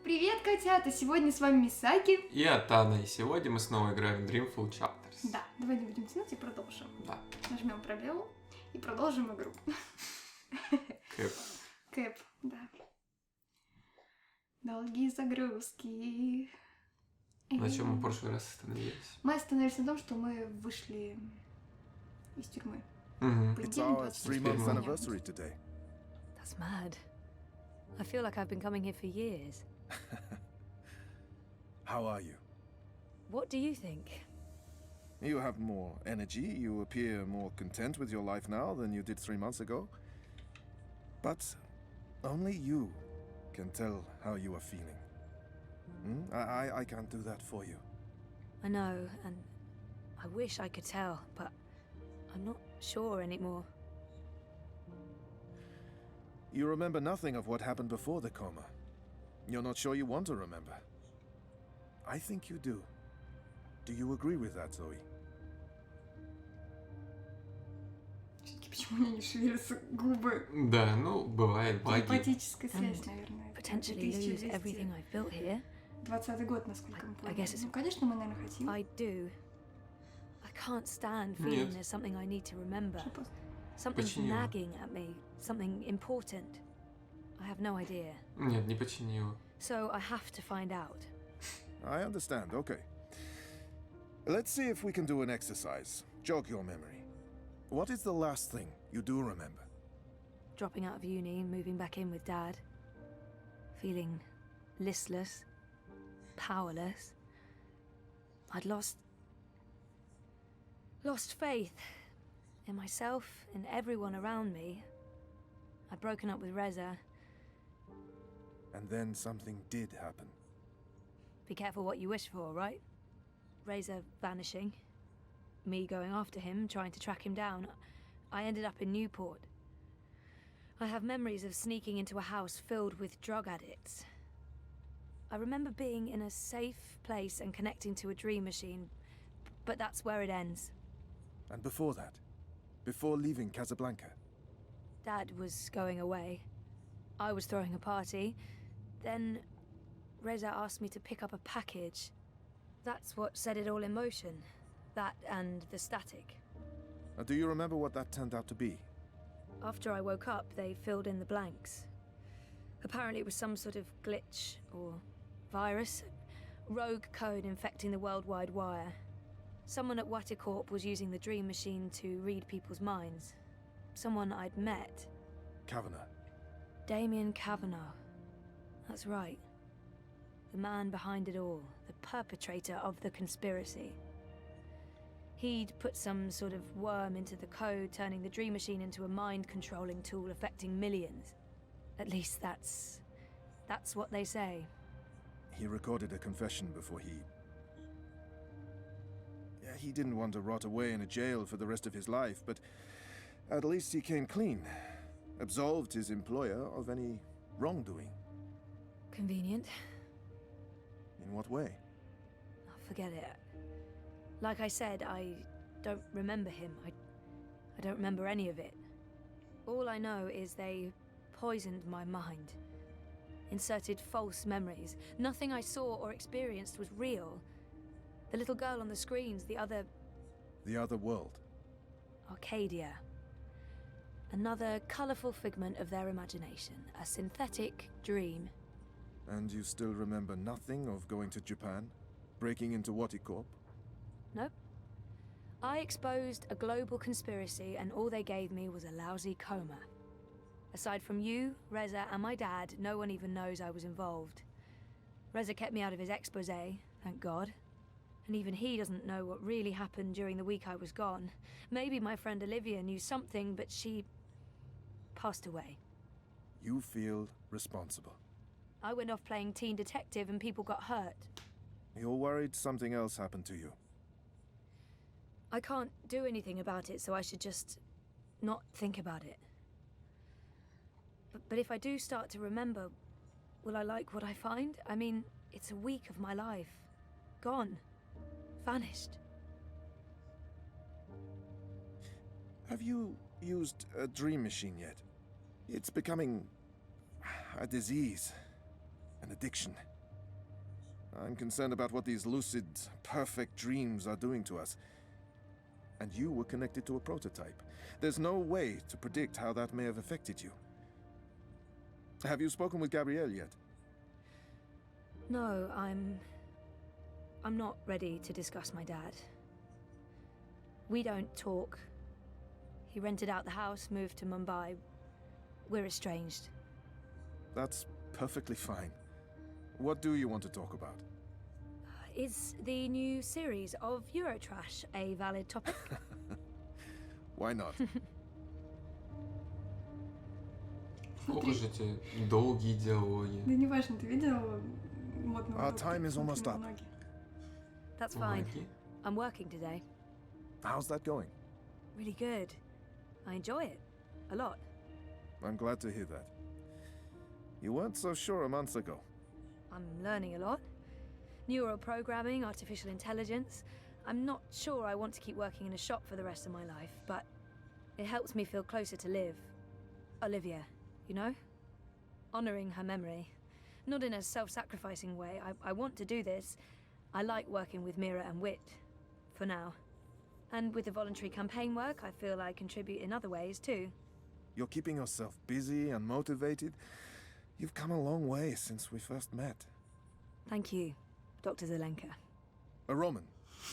Привет, котята! Сегодня с вами Мисаки. И Атана, и сегодня мы снова играем в Dreamfall Chapters. Да, давай не будем тянуть и продолжим. Да. Нажмем пробел и продолжим игру. Кэп. Кэп, да. Долгие загрузки. На чем мы в прошлый раз остановились? Мы остановились на том, что мы вышли из тюрьмы. Угу. По It's идее, our 24 3-month дня. anniversary today. That's mad. I feel like I've been coming here for years. How are you? What do you think? You have more energy, you appear more content with your life now than you did 3 months ago. But only you can tell how you are feeling. I can't do that for you. I know, and I wish I could tell, but I'm not sure anymore. You remember nothing of what happened before the coma. You're not sure you want to remember. I think you do. Do you agree with that, Zoe? Всё-таки почему у меня не шевелятся губы? Да, ну, бывает баги. Телепатическая связь, наверное. Potentially lose everything I've built here. 20-й год, насколько мы I помним. guess it's- Ну, конечно, мы, наверное, хотим. I do. I can't stand feeling Нет. there's something I need to remember. Что просто- Something's Почему? nagging at me. Something important. I have no idea. Нет, не почини его. So I have to find out. I understand, okay. Let's see if we can do an exercise. Jog your memory. What is the last thing you do remember? Dropping out of uni, moving back in with Dad. Feeling listless, powerless. I'd lost faith in myself, in everyone around me. I'd broken up with Reza. And then something did happen. Be careful what you wish for, right? Reza vanishing. Me going after him, trying to track him down. I ended up in Newport. I have memories of sneaking into a house filled with drug addicts. I remember being in a safe place and connecting to a dream machine, but that's where it ends. And before that? Before leaving Casablanca? Dad was going away. I was throwing a party. Then Reza asked me to pick up a package. That's what set it all in motion. That and the static. Do you remember what that turned out to be? After I woke up, they filled in the blanks. Apparently it was some sort of glitch or virus. Rogue code infecting the World Wide Wire. Someone at Waticorp was using the dream machine to read people's minds. Someone I'd met. Kavanagh. Damien Kavanagh. That's right. The man behind it all. The perpetrator of the conspiracy. He'd put some sort of worm into the code, turning the dream machine into a mind-controlling tool affecting millions. At least that's what they say. He recorded a confession before he... Yeah, he didn't want to rot away in a jail for the rest of his life, but at least he came clean. Absolved his employer of any wrongdoing. Convenient. In what way? Oh, forget it. Like I said, I don't remember him. I don't remember any of it. All I know is they poisoned my mind. Inserted false memories. Nothing I saw or experienced was real. The little girl on the screens, the other... The other world. Arcadia. Another colourful figment of their imagination. A synthetic dream. And you still remember nothing of going to Japan? Breaking into Waticorp? Nope. I exposed a global conspiracy and all they gave me was a lousy coma. Aside from you, Reza, and my dad, no one even knows I was involved. Reza kept me out of his exposé, thank God. And even he doesn't know what really happened during the week I was gone. Maybe my friend Olivia knew something, but she... passed away. You feel responsible. I went off playing teen detective and people got hurt. You're worried something else happened to you. I can't do anything about it, so I should just not think about it. But if I do start to remember, will I like what I find? I mean, it's a week of my life. Gone. Vanished. Have you used a dream machine yet? It's becoming a disease, an addiction. I'm concerned about what these lucid, perfect dreams are doing to us. And you were connected to a prototype. There's no way to predict how that may have affected you. Have you spoken with Gabrielle yet? No, I'm not ready to discuss my dad. We don't talk. He rented out the house, moved to Mumbai. We're estranged. That's perfectly fine. What do you want to talk about? Is the new series of Eurotrash a valid topic? Why not? Ох уж эти долгие диалоги. Да не важно, ты видел модного Our доктора, time is almost смотри на up. ноги. That's fine. Маленький. I'm working today. How's that going? Really good. I enjoy it. A lot. I'm glad to hear that. You weren't so sure a month ago. I'm learning a lot. Neural programming, artificial intelligence. I'm not sure I want to keep working in a shop for the rest of my life, but it helps me feel closer to Liv. Olivia, you know? Honoring her memory. Not in a self-sacrificing way. I want to do this. I like working with Mira and Wit, for now. And with the voluntary campaign work, I feel I contribute in other ways too. You're keeping yourself busy and motivated. You've come a long way since we first met. Thank you, Dr. Zelenka. Roman,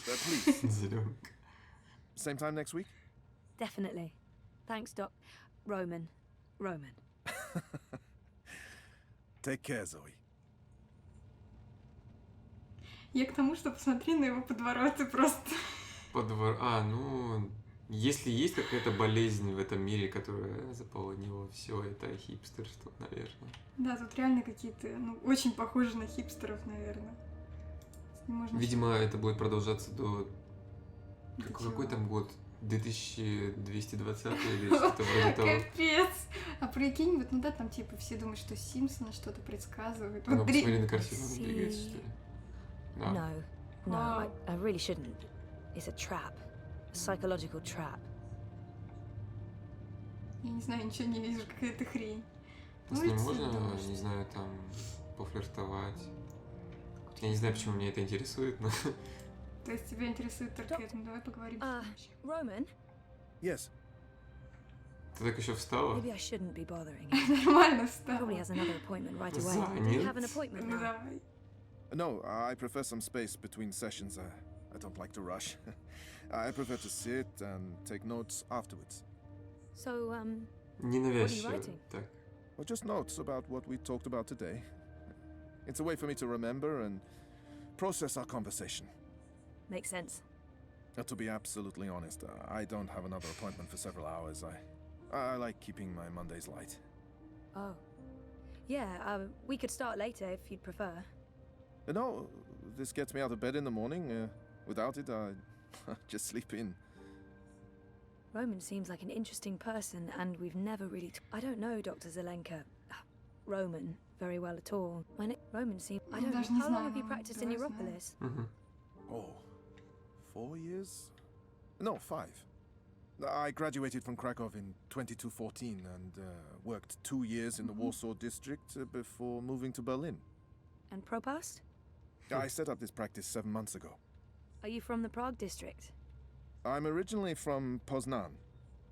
please. Зеленка. Same time next week? Definitely. Thanks, Roman. Take care, Zoe. Я к тому, что посмотри на его подвороты просто. Ну, если есть какая-то болезнь в этом мире, которая заполонила все, это хипстерство, наверное. Да, тут реально какие-то, ну, очень похожи на хипстеров, наверное. С ним можно Видимо, это будет продолжаться до... До Какой чего? там год? 2220 или что-то вроде того. Капец! А прикинь, вот, ну да, там типа все думают, что Симпсоны что-то предсказывают. Ну, Вот посмотри на картину, он двигается, See. что ли? No, Да. Wow. I really shouldn't. It's a trap. A psychological trap. Я не знаю, ничего не вижу, какая-то хрень. С ним Улица, можно, дождь. не знаю, там, пофлиртовать. Я не знаю, почему меня это интересует, но... То есть тебя интересует только это, ну давай поговорим. Roman, Yes. Ты так еще встала? maybe I shouldn't be bothering him. Нормально He встал. probably has another appointment right away. Занят. Do you have an appointment Ну now? давай. No, I prefer some space between sessions. I don't like to rush. I prefer to sit and take notes afterwards. So, Ненавязчиво. writing? Так. Or just notes about what we talked about today. It's a way for me to remember and process our conversation. makes sense. To be absolutely honest, I don't have another appointment for several hours. I like keeping my Mondays light. Oh. Yeah, we could start later if you'd prefer. No, this gets me out of bed in the morning. Without it, I just sleep in. Roman seems like an interesting person, and we've never really... I don't know Dr. Zelenka. Roman very well at all. Roman seems... I don't Даже know. не How long знаю, have you practiced in давай узнаем. Europolis? Мгм. Oh, 4 years? No, 5. I graduated from Krakow in 2214 and worked 2 years in the Warsaw district before moving to Berlin. And Propast? I set up this practice 7 months ago. Are you from the Prague district? I'm originally from Poznan.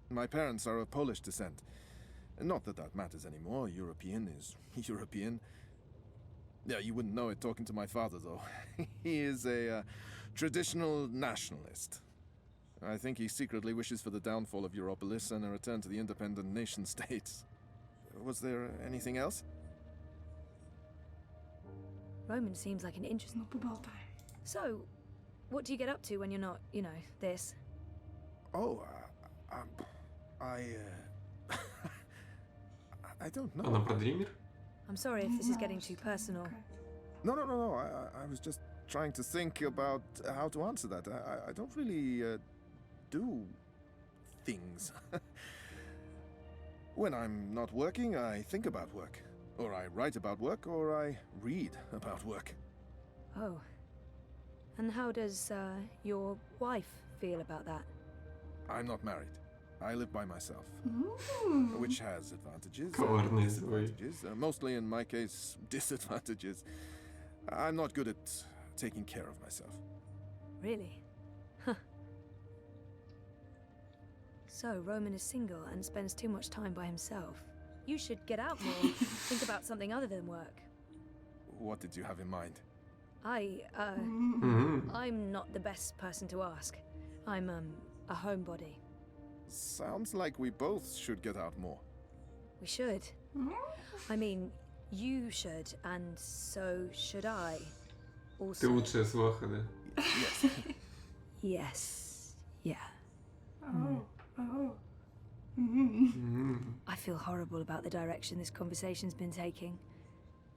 My parents are of Polish descent. Not that that matters anymore. European is European. Yeah, you wouldn't know it talking to my father, though. He is a traditional nationalist. I think he secretly wishes for the downfall of Europolis and a return to the independent nation states. Was there anything else? Roman seems like an interesting... Ну, поболтаем. So, what do you get up to when you're not, you know, this? Oh, I don't know. Она про Dreamer? I'm sorry if Не this is знаю, getting too что personal. такое. No. I was just trying to think about how to answer that. I don't really do things. When I'm not working, I think about work. Or I write about work, or I read about work. Oh. And how does, your wife feel about that? I'm not married. I live by myself, which has advantages and Коварный свой. disadvantages. Mostly, in my case, disadvantages. I'm not good at taking care of myself. Really? Huh. So, Roman is single and spends too much time by himself. You should get out more. Think about something other than work. What did you have in mind? I'm not the best person to ask. I'm, a homebody. Sounds like we both should get out more. We should. I mean, you should, and so should I. Ты Also. лучшая сваха, да? Yes. Yes. Yeah. Oh. I feel horrible about the direction this conversation's been taking.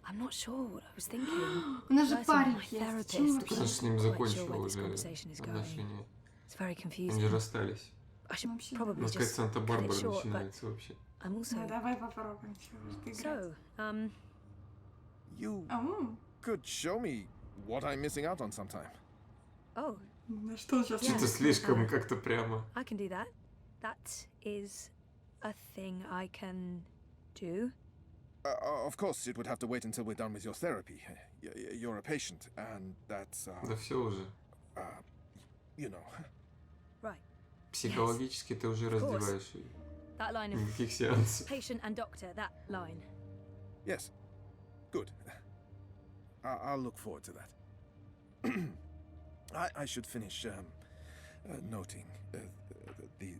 I'm not sure what I was thinking. У нас же Personally, парень my есть. therapist Почему is вообще? Она с ним not quite sure закончила where this уже conversation is going. отношения. It's very Они confusing. расстались. I should Вообще. probably Ну, сказать, just cut it Санта-Барбара short, but начинается вообще. I'm also. Ну, давай попробуем. Чего ж ты играть? So, You Ау. could show me what I'm missing out on sometime. oh, На что сейчас? Yeah. Что-то слишком как-то прямо. I can do that. That is a thing I can do. Of course, it would have to wait until we're done with your therapy. You're a patient, and that's, Да все уже. you know. Right. Психологически ты уже Of course. раздеваешь ее. That line of Никаких сеансов. patient and doctor, that line. Yes. Good. I'll look forward to that. I should finish noting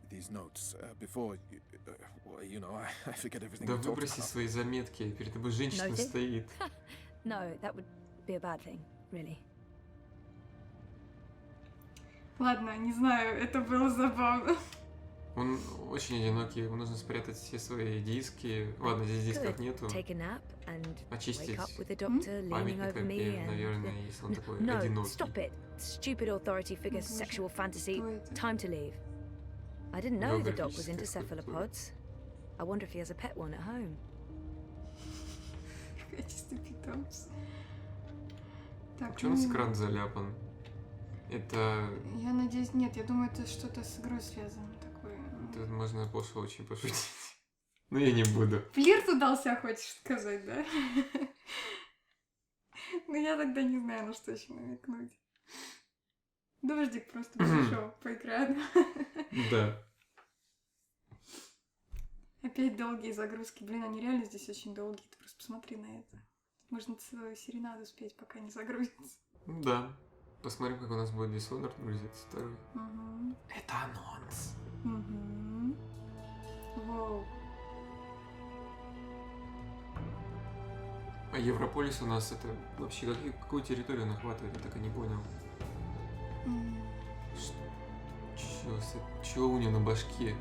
these notes before, you know, I forget everything Да we talked выброси about. свои заметки, перед тобой женщина Noted. стоит. No, that would be a bad thing, really. Ладно, не знаю, это было забавно. Он очень одинокий, ему нужно спрятать все свои диски. Ладно, здесь дисков Could нету. take a nap and Очистить wake up with the doctor leaning памятник, over me and... наверное, если он такой No, одинокий. stop it. Stupid authority figures, Боже, sexual fantasy. кто это? Time to leave. I didn't know the dog was into Географическая структура. cephalopods. I wonder if he has a pet one at home. В качестве питомца. Так, Почему у нас экран заляпан? Это... Я надеюсь, нет, я думаю, это что-то с игрой связано такое. Тут можно пошло очень пошутить. Но я не буду. Флирт удался, хочешь сказать, да? Ну я тогда не знаю, на что еще намекнуть. Дождик просто пришел по экрану. Да. Опять долгие загрузки. Блин, они реально здесь очень долгие. Ты просто посмотри на это. Можно свою серенаду спеть, пока не загрузится. Да. Посмотрим, как у нас будет Dishonored грузиться второй. Угу. Это анонс. Угу. Воу. А Европолис у нас это вообще какую территорию он охватывает? Я так и не понял. Чё у него на башке?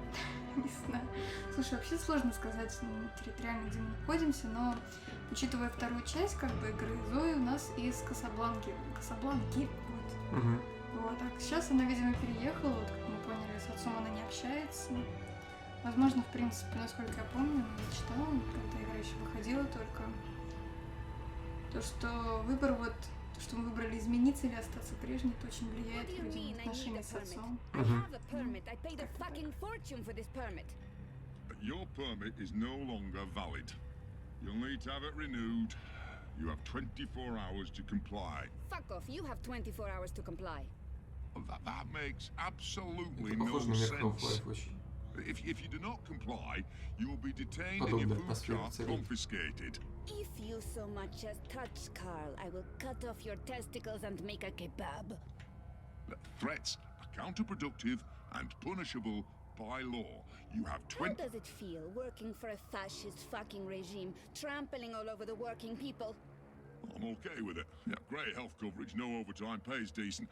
Не знаю. Слушай, вообще сложно сказать территориально, где мы находимся, но учитывая вторую часть как бы игры, Зои у нас из Касабланки. Касабланки, вот. Угу. Вот, так сейчас она, видимо, переехала, вот как мы поняли, с отцом она не общается. Возможно, в принципе, насколько я помню, я читала, когда игра еще выходила только. То, что выбор вот, то, что мы выбрали измениться или остаться прежней, это очень влияет вроде на отношения с отцом. I have a permit. I paid a fucking fortune for this permit. Your permit is no longer valid. You'll need to have it renewed. You have 24 hours to comply. Fuck off. You have 24 hours to comply. That makes absolutely Это no похоже на мир sense. Half-Life очень. If you do not comply, you will be detained and your Подобная food атмосфера cart царит. confiscated. If you so much as touch Carl, I will cut off your testicles and make a kebab. Threats are counterproductive and punishable by law. You have How 20... does it feel working for a fascist fucking regime, trampling all over the working people? I'm okay with it. Yeah, great health coverage, no overtime, pays decent.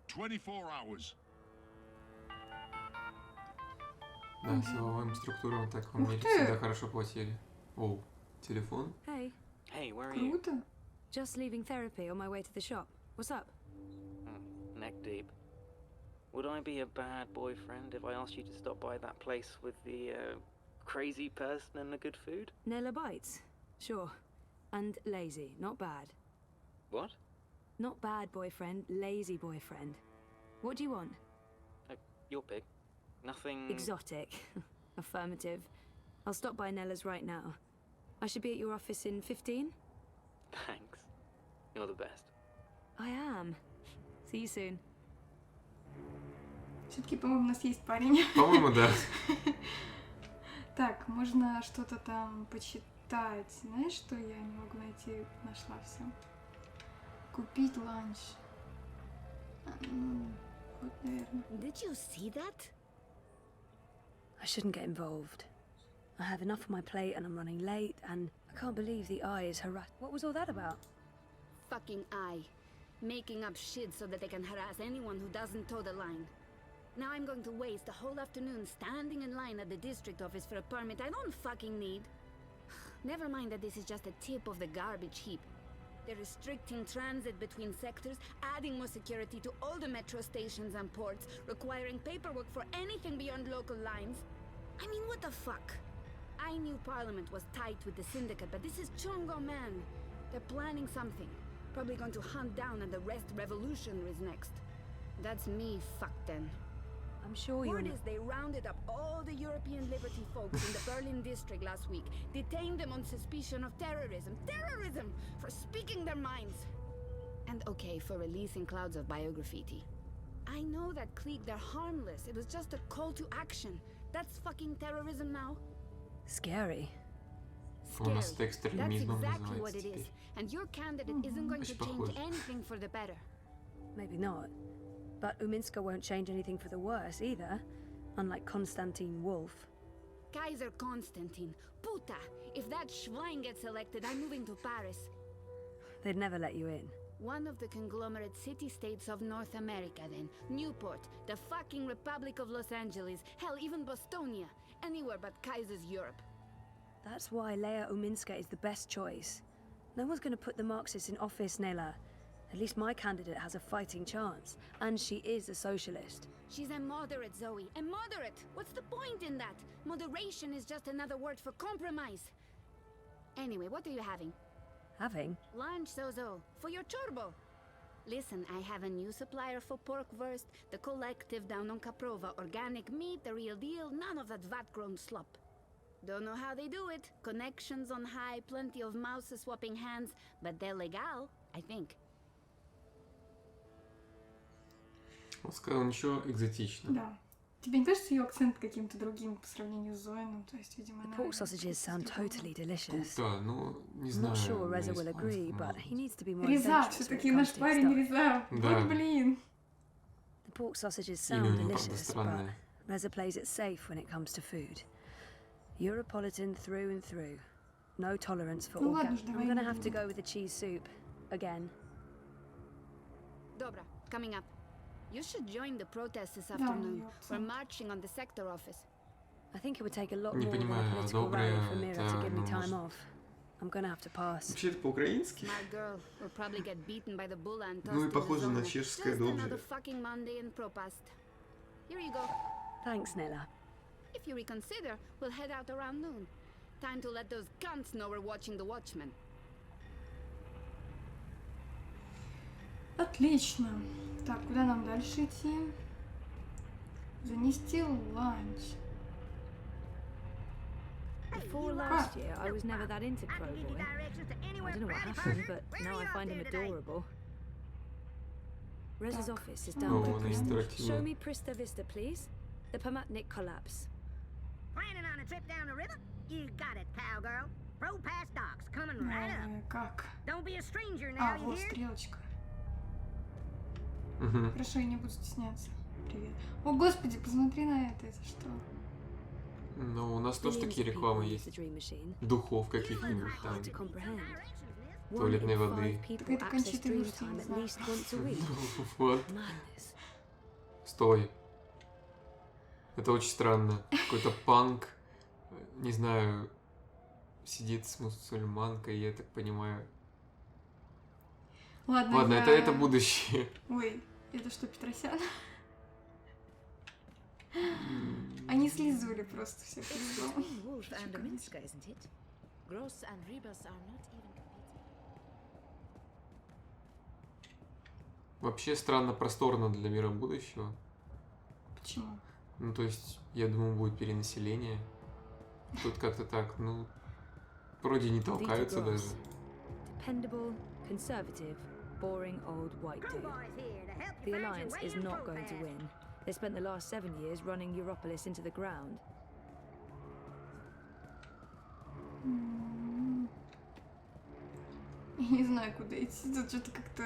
24 hours. Да, силовым структурам так в Ух мире ты! всегда хорошо платили. О, телефон? Hey, Hey, where are you? Круто. just leaving therapy on my way to the shop. What's up? Neck deep. Would I be a bad boyfriend if I asked you to stop by that place with the crazy person and the good food? Nella bites? Sure. And lazy, not bad. What? Not bad boyfriend, lazy boyfriend. What do you want? You're big. Nothing. Exotic. Affirmative. I'll stop by Nella's right now. I should be at your office in 15? Thanks. You're the best. I am. See you soon. Все-таки, по-моему, у нас есть парень. По-моему, да. Так, можно что-то там почитать. Знаешь, что я не могу найти? Нашла все. Купить ланч. Вот, наверное. Did you see that? I shouldn't get involved. I have enough on my plate and I'm running late and I can't believe the eye is harassed. What was all that about? Fucking I. Making up shit so that they can harass anyone who doesn't toe the line. Now I'm going to waste the whole afternoon standing in line at the district office for a permit I don't fucking need. Never mind that this is just a tip of the garbage heap. They're restricting transit between sectors, adding more security to all the metro stations and ports, requiring paperwork for anything beyond local lines. I mean, what the fuck? I knew Parliament was tight with the syndicate, but this is Chongo, man. They're planning something. Probably going to hunt down and arrest revolutionaries next. That's me fucked then. I'm sure you're Word not. is they rounded up all the European Liberty folks in the Berlin district last week, detained them on suspicion of terrorism. Terrorism! For speaking their minds! And okay, for releasing clouds of biograffiti. I know that clique, they're harmless. It was just a call to action. That's fucking terrorism now. Scary. У нас это That's экстремизмом exactly what называется it is. теперь. And your candidate isn't going to Очень change похоже. anything for the better. Maybe not. But Uminska won't change anything for the worse either. Unlike Konstantin Wolf. Kaiser Konstantin. Puta! If that Schwein gets elected, I'm moving to Paris. They'd never let you in. One of the conglomerate city-states of North America then. Newport, the fucking Republic of Los Angeles, hell, even Bostonia. Anywhere but Kaiser's Europe. That's why Leia Uminska is the best choice. No one's going to put the Marxists in office, Nela. At least my candidate has a fighting chance. And she is a socialist. She's a moderate, Zoe. A moderate! What's the point in that? Moderation is just another word for compromise. Anyway, what are you having? Having? Lunch, Zozo. For your chorbo. Listen, I have a new supplier for pork wurst. The collective down on Caprova. Organic meat, the real deal. None of that vat-grown slop. Don't know how they do it. Connections on high, plenty of mouses swapping hands. But they're legal, I think. Он сказал ничего экзотично. Да. Тебе не кажется ее акцент каким-то другим по сравнению с Зоиным? То есть, видимо, The она... pork sausages sound totally delicious. Да, ну, не I'm знаю. not sure на Reza will испанском, agree, but может he быть. needs to be more Реза, adventurous when все-таки it наш comes to his парень stuff. Реза. Да. Вот блин. The pork sausages Имя sound у него, правда, delicious, but странное. Reza plays it safe when it comes to food. Europolitan through and through. No tolerance for Ну organ. ладно уж, давай I'm gonna не have to будем. go with the cheese soup. Again. Dobra, coming up. You should join the protest this Да, afternoon. у неё We're акцент. marching on the sector office. I think it would take a lot Не more than a понимаю, political доброе rally for Mira to это, give me ну, time может- off. I'm gonna have to pass. Вообще это по-украински? My girl will probably get beaten by the bull and Ну и tossed in the похоже на zone. чешское Just another доброе. fucking Monday in Propast. Here you go. Thanks, Nilla. If you reconsider, we'll head out around noon. Time to let those cunts know we're watching the Watchmen. Отлично. Так, куда нам дальше идти? Занести ланч. Before last year, I was never that into Crowboy. I don't know what happened, but now I find him adorable. Reza's office is down Oh, by она Prista. интерактивная. Show me Prista Vista, please. The Pamatnik collapse. Planning on a trip down the river? You got it, cowgirl. Row past docks, coming right up. Как? Don't be a stranger now, А, you вот hear? стрелочка. Мгм. Хорошо, я не буду стесняться. Привет. О, господи, посмотри на это. Это что? Ну, у нас тоже Millions такие of people рекламы use есть. the Dream Machine. Духов каких-нибудь там. Hard to comprehend. Туалетной 1 in воды. 5 people Так это access Кончита Dream Вурст, я time не at знаю. least once a week. Вот. Madness. Стой. Это очень странно. Какой-то панк, не знаю, сидит с мусульманкой, я так понимаю. Ладно, я... это будущее. Ой, это что, Петросян? Они слизывали просто все по-любому. Wolf and Minska, isn't it? Gross and Rebus are not even competing. Вообще странно просторно для мира будущего. Почему? Ну, то есть, я думаю, будет перенаселение. Тут как-то так, ну, вроде не толкаются даже. Dependable, conservative, boring old white dude. Crowboy's here to help The you find your Alliance way is in not going to protest. win. They spent the last 7 years running Europolis into the ground. Я не знаю, куда идти. Тут что-то как-то...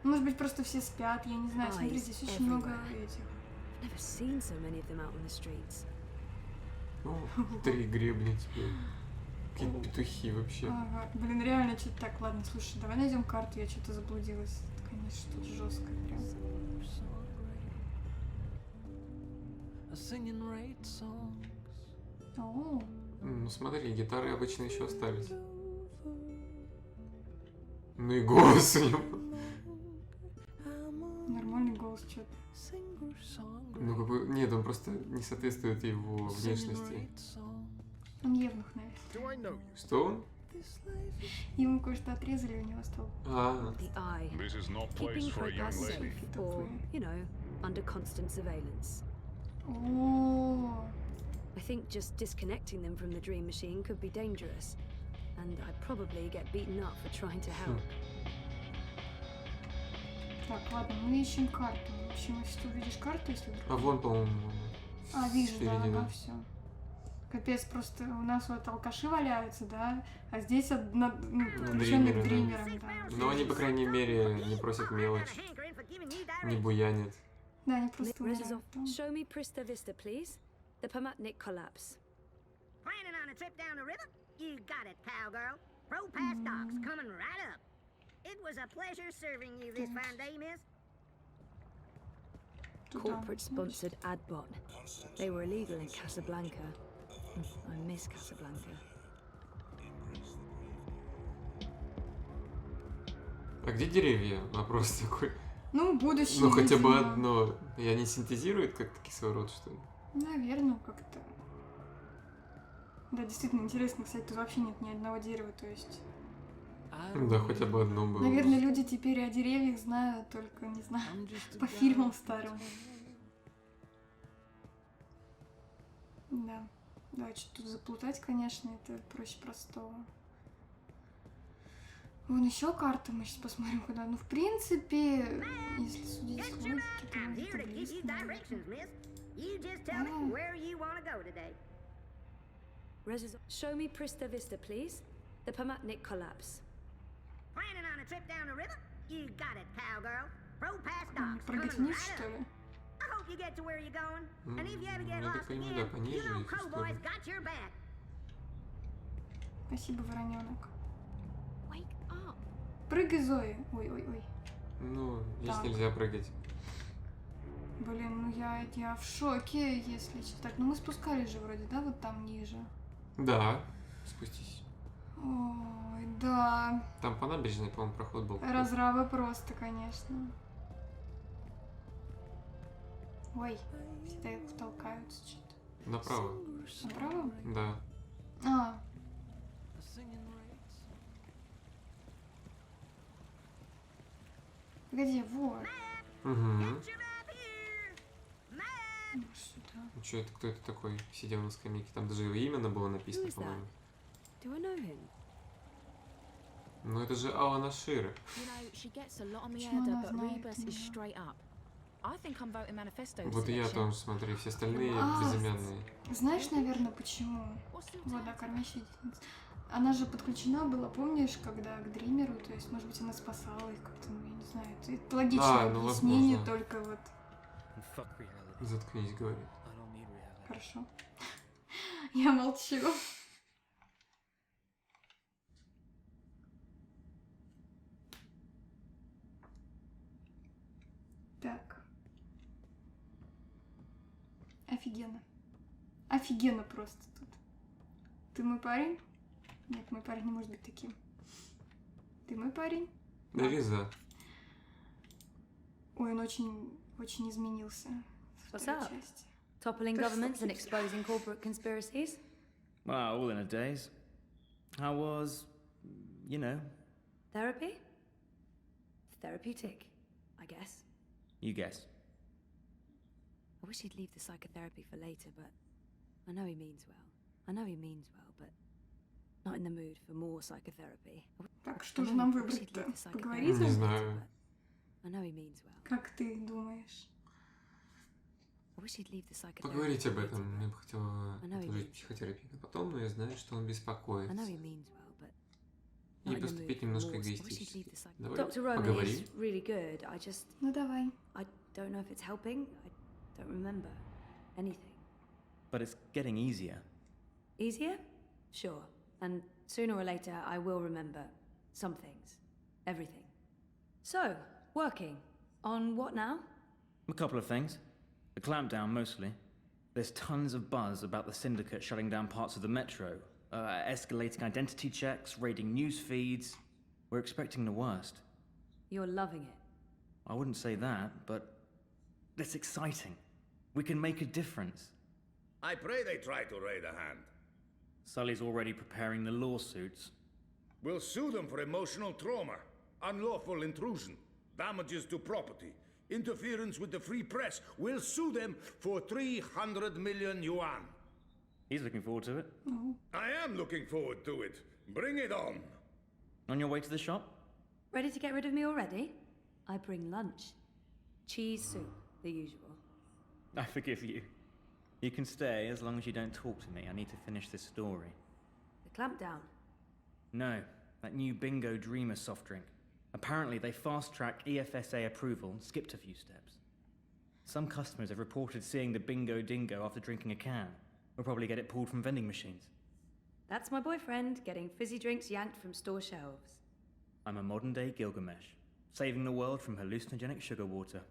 Может быть, просто все спят, я не знаю. Смотри, здесь очень много этих. I've never seen so many of them out on the streets. Ну, 3 гребня теперь. Какие-то петухи вообще. Ага, блин, реально что-то так. Ладно, слушай, давай найдем карту, я что-то заблудилась. Это, конечно, тут жестко прям. О, Ну смотри, гитары обычно еще остались. Ну и голос у него. нормальный голос, что-то. Ну какой... Нет, он просто не соответствует его внешности. Он евнух, наверное. Do I know you? Что он? Ему кое-что отрезали, у него стал. А, The eye. This is not Keeping place for a young progress lady. safe or, you know, under constant surveillance. О, I think just disconnecting them from the dream machine could be dangerous. And I'd probably get beaten up for trying to help. так, ладно, мы ищем карту. В общем, если ты увидишь карту, если вдруг... а вон, по-моему, А, вижу, да, впереди, ага, да. все. Капец, просто у нас вот алкаши валяются, да, а здесь подключенный к дримеры, дримерам, да. Но они, по крайней мере, не просят мелочь, не буянят. Да, они просто Rezzes умирают там. Show me Prista Vista, please. The Pomatnik collapse. Planning on a trip down the river? You got it, cowgirl. Row past docks, coming right up. It was a pleasure serving you this fine day, miss. Туда, Corporate-sponsored ad bot. They were illegal in Casablanca. I miss Casablanca. А где деревья? Вопрос такой. Ну, будущее. Ну, хотя бы видимо. одно. И они синтезируют как-то кислород, что ли? Наверное, как-то. Да, действительно интересно, кстати, тут вообще нет ни одного дерева, то есть... Да, хотя бы одно было. Наверное, люди теперь о деревьях знают только, не знаю, по фильмам старым. Да. Да, что-то тут заплутать, конечно, это проще простого. Вон еще карта, мы сейчас посмотрим, куда. Ну, в принципе, если судить с логики, то I'm вроде here to give близко, you наверное. directions, miss. You just tell me where you want to go today. Rezzes Show me Prista Vista, please. The Pomatnik collapse. Planning on a trip down the river? You got it, cowgirl. Row past Мне docks, прыгать coming вниз, right что up. ли? I hope you get to where you're going. And if you ever get Я так lost понимаю, again, да, пониже you know и в ту Crowboy's сторону. got your back. Спасибо, вороненок. Wake up. Прыгай, Зои. Ой-ой-ой. Ну, здесь Так. нельзя прыгать. Блин, ну я в шоке, если честно. Так, ну мы спускались же вроде, да, вот там ниже. Да, спустись. Ой, да. Там по набережной, по-моему, проход был. Разрабы просто, конечно. Ой, всегда их толкаются что-то. Направо. Направо? Да. А, погоди, вот. Угу. You're up here. Mad. Сюда. Ну что это, кто это такой сидел на скамейке? Там даже его имя было написано, Who is that? по-моему. Do I know him? Ну это же Алана Шира. You know, she gets a lot on me Почему head, она but знает Rebus is меня? straight up. I think I'm voting manifesto this Вот и я election. тоже смотрю, все остальные А. безымянные. Знаешь, наверное, почему? What's the Вода, alternative? кормящая детница. Она же подключена была, помнишь, когда к дримеру, то есть, может быть, она спасала их как-то, ну, я не знаю. Это логичное ну, объяснение, возможно. только вот. Заткнись, говорит. Хорошо. Я молчу. Так. Офигенно. Офигенно просто тут. Ты мой парень? Нет, мой парень не может быть таким. Ты мой парень? Нареза. Ой, он очень изменился. в What's второй up? части. Toppling There's governments and something- exposing corporate conspiracies? Well, all in a daze. How was, you know, Therapy? Therapeutic, I guess. you guess. I wish he'd leave the psychotherapy for later, but I know he means well. I know he means well, but Not in the mood for more psychotherapy. Так, что же нам выбрать-то? Поговорить? Не знаю. I know he means well. Как ты думаешь? I wish he'd leave the psychotherapy. Поговорить об этом. Мне бы хотелось I know he отложить means психотерапию на потом, но я знаю, что он I know беспокоится. he means well, but И not in the поступить mood for немножко more. I wish he'd эгоистически. leave the psych- Давай Dr. Roman поговорим. is really good. I just Ну давай. I don't know if it's helping. I don't remember anything. But it's getting easier. Easier? Sure. And sooner or later, I will remember some things. Everything. So, working. On what now? A couple of things. The clampdown, mostly. There's tons of buzz about the syndicate shutting down parts of the metro, escalating identity checks, raiding news feeds. We're expecting the worst. You're loving it. I wouldn't say that, but it's exciting. We can make a difference. I pray they try to raid a hand. Sully's already preparing the lawsuits. We'll sue them for emotional trauma, unlawful intrusion, damages to property, interference with the free press. We'll sue them for 300 million yuan. He's looking forward to it. I am looking forward to it. Bring it on. On your way to the shop? Ready to get rid of me already? I bring lunch. Cheese soup, the usual. I forgive you. You can stay as long as you don't talk to me. I need to finish this story. The clampdown. No, that new Bingo Dreamer soft drink. Apparently they fast-tracked EFSA approval and skipped a few steps. Some customers have reported seeing the Bingo Dingo after drinking a can. We'll probably get it pulled from vending machines. That's my boyfriend, getting fizzy drinks yanked from store shelves. I'm a modern-day Gilgamesh, saving the world from hallucinogenic sugar water.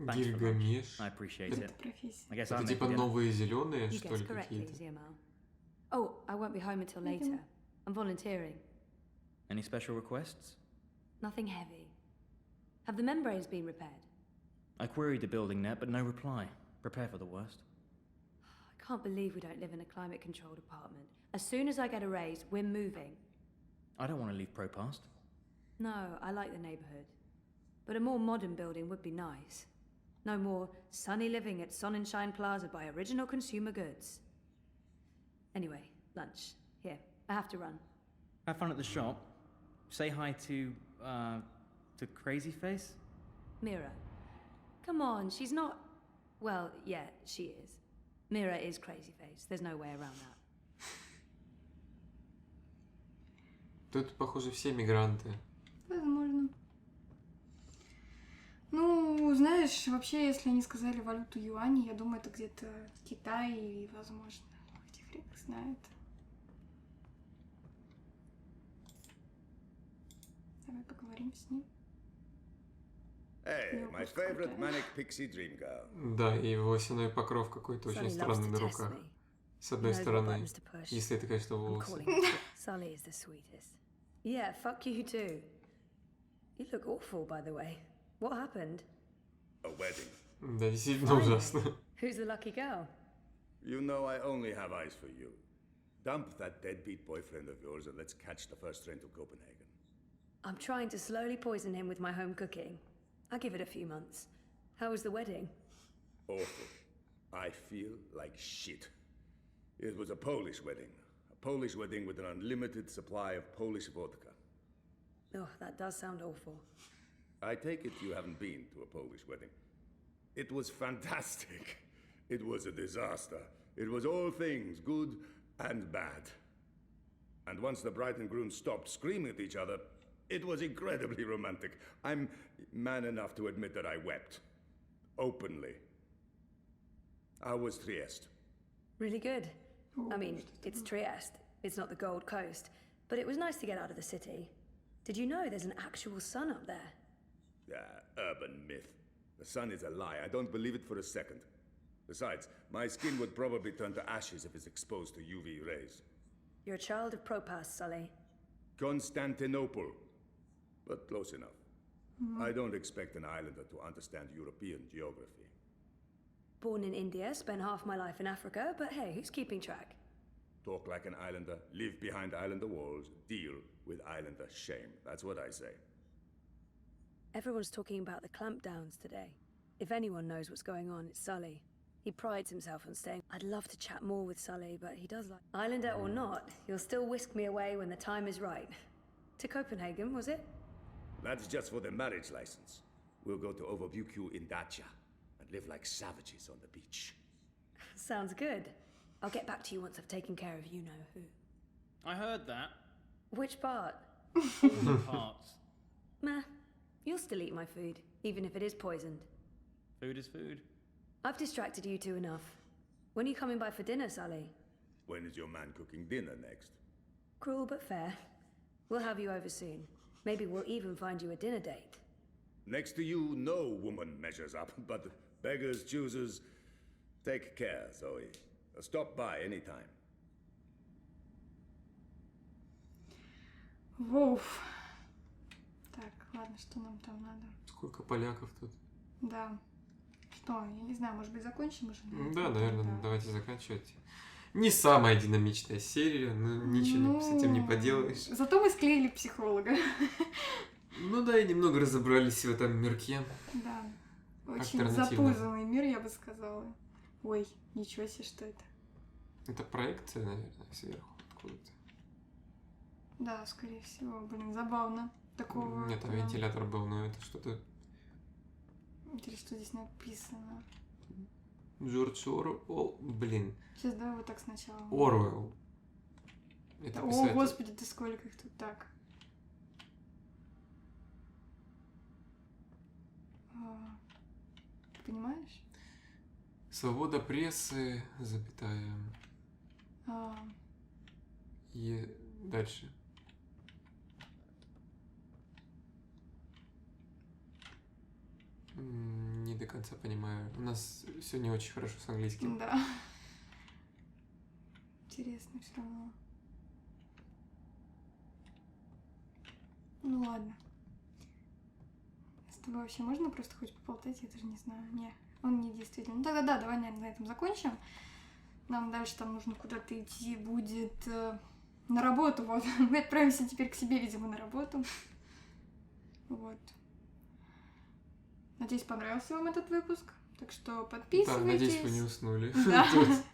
Thanks for lunch. Гильгамеш. I appreciate it. Это профессия. I guess I'll Это make типа dinner. новые зеленые, You что guessed ли, correctly, какие-то? Ziamal. Oh, I won't be home until later. I'm volunteering. Any special requests? Nothing heavy. Have the membranes been repaired? I queried the building net, but no reply. Prepare for the worst. I can't believe we don't live in a climate-controlled apartment. As soon as I get a raise, we're moving. I don't want to leave Propast. No, I like the neighborhood. But a more modern building would be nice. No more sunny living at Sonnenschein Plaza by Original Consumer Goods. Anyway, lunch. Here, I have to run. Have fun at the shop. Say hi to Crazy Face? Mira. Come on, she's not... Well, yeah, she is. Mira is crazy face. There's no way around that. Тут, похоже, все мигранты. Возможно. Ну, знаешь, вообще, если они сказали валюту юани, я думаю, это где-то Китай и, возможно, этих рек знает. Давай поговорим с ним. Hey, my favorite manic pixie dream girl. Да, и его осяной покров какой-то очень странный на руках. С одной стороны, если это, конечно, волосы. Sully is the sweetest. Yeah, fuck you too. You look awful, by the way. What happened? A wedding. Да, действительно ужасно. Who's the lucky girl? You know I only have eyes for you. Dump that deadbeat boyfriend of yours and let's catch the first train to Copenhagen. I'm trying to slowly poison him with my home cooking. I'll give it a few months. How was the wedding? Awful. I feel like shit. It was a Polish wedding. A Polish wedding with an unlimited supply of Polish vodka. Oh, that does sound awful. I take it you haven't been to a Polish wedding. It was fantastic. It was a disaster. It was all things, good and bad. And once the bride and groom stopped screaming at each other, it was incredibly romantic. I'm man enough to admit that I wept. Openly. How was Trieste? Really good. I mean, it's Trieste. It's not the Gold Coast. But it was nice to get out of the city. Did you know there's an actual sun up there? Urban myth. The sun is a lie. I don't believe it for a second. Besides, my skin would probably turn to ashes if it's exposed to UV rays. You're a child of Propast, Sully. Constantinople. But close enough. I don't expect an islander to understand European geography. Born in India, spent half my life in Africa, but hey, who's keeping track? Talk like an islander, live behind islander walls, deal with islander shame. That's what I say. Everyone's talking about the clampdowns today. If anyone knows what's going on, it's Sully. He prides himself on staying. I'd love to chat more with Sully, but he does like... Islander or not, you'll still whisk me away when the time is right. To Copenhagen, was it? That's just for the marriage license. We'll go to Overbukyu in Dacia and live like savages on the beach. Sounds good. I'll get back to you once I've taken care of you-know-who. I heard that. Which part? All the parts. Meh. You'll still eat my food, even if it is poisoned. Food is food. I've distracted you two enough. When are you coming by for dinner, Sully? When is your man cooking dinner next? Cruel but fair. We'll have you over soon. Maybe we'll even find you a dinner date. Next to you, no woman measures up, but beggars, choosers. Take care, Zoe. Stop by anytime. Воуф. Так, ладно, что нам там надо? Сколько поляков тут? Да. Что, я не знаю, может быть, закончим уже? Да, наверное, давайте заканчивать. Не самая динамичная серия, но ничего с этим не поделаешь. Зато мы склеили психолога. Ну да, и немного разобрались в этом мирке. Да. Очень запутанный мир, я бы сказала. Ой, ничего себе, что это? Это проекция, наверное, сверху откуда-то. Да, скорее всего. Блин, забавно. Такого... Нет, там вентилятор был, но это что-то... Интересно, что здесь написано. Джордж Оруэлл, блин. Сейчас давай вот так сначала. Оруэлл. Это писатель. О, господи, ты сколько их тут так. Ты понимаешь? Свобода прессы, запятая. И дальше. Не до конца понимаю. У нас все не очень хорошо с английским. Да. Интересно все равно. Ну ладно. С тобой вообще можно просто хоть поболтать? Я даже не знаю. Не, он не действительно. Ну тогда да, давай, наверное, на этом закончим. Нам дальше там нужно куда-то идти будет на работу. Вот. Мы отправимся теперь к себе, видимо, на работу. Вот. Надеюсь, понравился вам этот выпуск. Так что подписывайтесь. Да, надеюсь, вы не уснули да.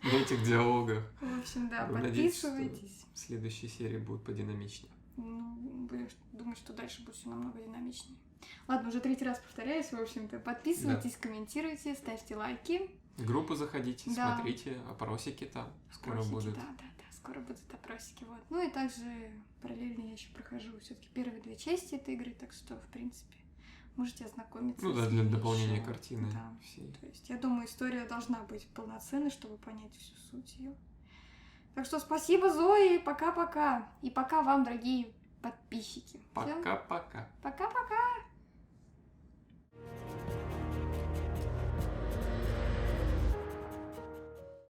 на этих диалогах. В общем, да, надеюсь, подписывайтесь. что следующие серии будут подинамичнее. Ну, думаю, что дальше будет все намного динамичнее. Ладно, уже 3-й раз повторяюсь. В общем-то, подписывайтесь, комментируйте, ставьте лайки. В группу заходите, да. Смотрите, опросики там скоро будут. Да, скоро будут опросики. Вот. Ну и также параллельно я еще прохожу все-таки первые 2 части этой игры, так что, в принципе, можете ознакомиться. Ну да, для дополнения картины. Да. Всей. То есть, я думаю, история должна быть полноценной, чтобы понять всю суть ее. Так что спасибо, Зои, пока-пока. И пока вам, дорогие подписчики. Пока-пока. Пока.